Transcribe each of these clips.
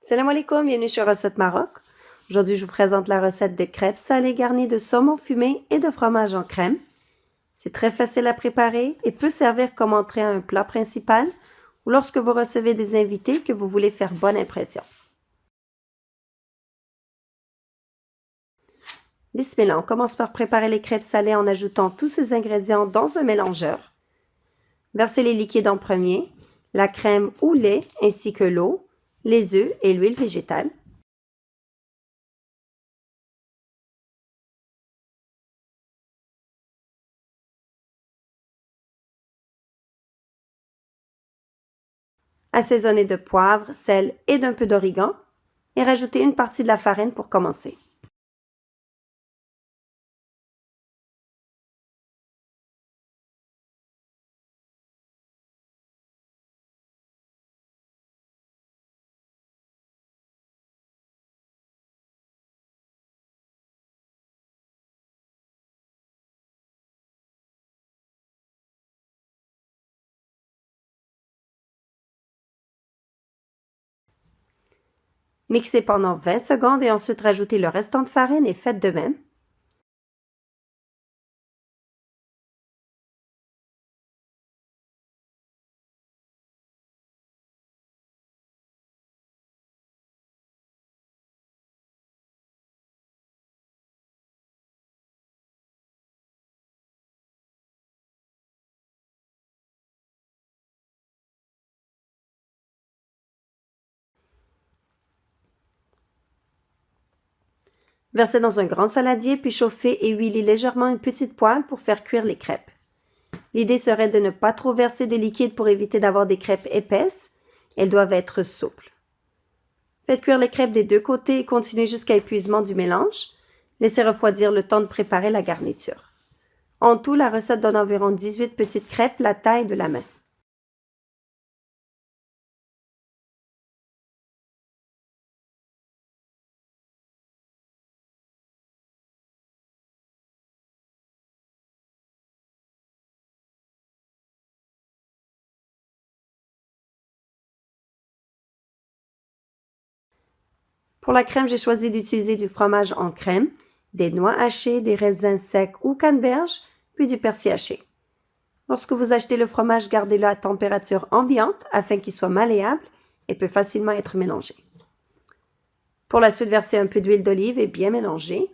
Salam alaikum, bienvenue sur Recette Maroc. Aujourd'hui, je vous présente la recette de crêpes salées garnies de saumon fumé et de fromage en crème. C'est très facile à préparer et peut servir comme entrée à un plat principal ou lorsque vous recevez des invités que vous voulez faire bonne impression. Bismillah, on commence par préparer les crêpes salées en ajoutant tous ces ingrédients dans un mélangeur. Versez les liquides en premier, la crème ou lait ainsi que l'eau, les œufs et l'huile végétale. Assaisonnez de poivre, sel et d'un peu d'origan et rajoutez une partie de la farine pour commencer. Mixez pendant 20 secondes et ensuite rajoutez le restant de farine et faites de même. Versez dans un grand saladier puis chauffez et huilez légèrement une petite poêle pour faire cuire les crêpes. L'idée serait de ne pas trop verser de liquide pour éviter d'avoir des crêpes épaisses. Elles doivent être souples. Faites cuire les crêpes des deux côtés et continuez jusqu'à épuisement du mélange. Laissez refroidir le temps de préparer la garniture. En tout, la recette donne environ 18 petites crêpes, la taille de la main. Pour la crème, j'ai choisi d'utiliser du fromage en crème, des noix hachées, des raisins secs ou canneberges, puis du persil haché. Lorsque vous achetez le fromage, gardez-le à température ambiante afin qu'il soit malléable et peut facilement être mélangé. Pour la suite, versez un peu d'huile d'olive et bien mélanger.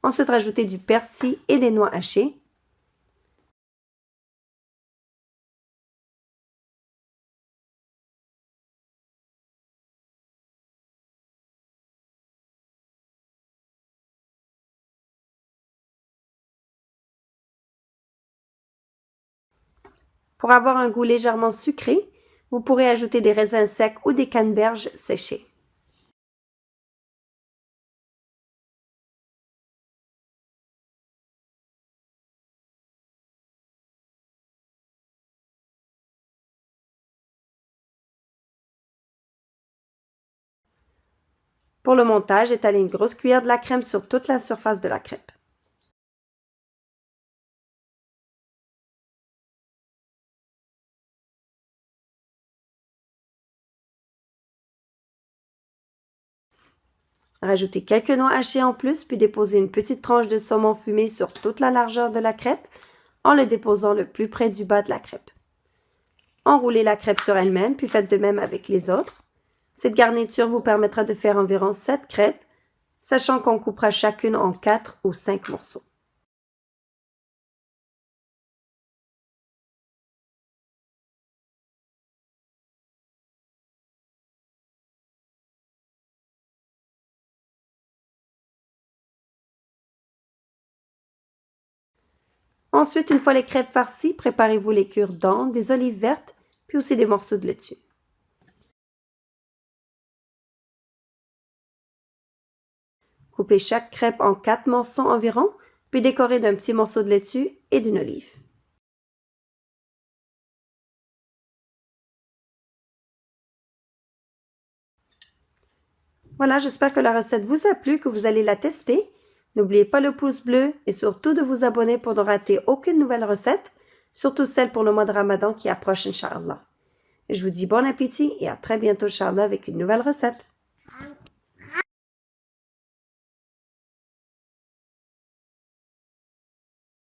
Ensuite, rajoutez du persil et des noix hachées. Pour avoir un goût légèrement sucré, vous pourrez ajouter des raisins secs ou des canneberges séchées. Pour le montage, étalez une grosse cuillère de la crème sur toute la surface de la crêpe. Rajoutez quelques noix hachées en plus, puis déposez une petite tranche de saumon fumé sur toute la largeur de la crêpe en le déposant le plus près du bas de la crêpe. Enroulez la crêpe sur elle-même, puis faites de même avec les autres. Cette garniture vous permettra de faire environ 7 crêpes, sachant qu'on coupera chacune en 4 ou 5 morceaux. Ensuite, une fois les crêpes farcies, préparez-vous les cure-dents, des olives vertes, puis aussi des morceaux de laitue. Coupez chaque crêpe en 4 morceaux environ, puis décorez d'un petit morceau de laitue et d'une olive. Voilà, j'espère que la recette vous a plu, que vous allez la tester. N'oubliez pas le pouce bleu et surtout de vous abonner pour ne rater aucune nouvelle recette, surtout celle pour le mois de Ramadan qui approche, Inch'Allah. Je vous dis bon appétit et à très bientôt, Inch'Allah, avec une nouvelle recette.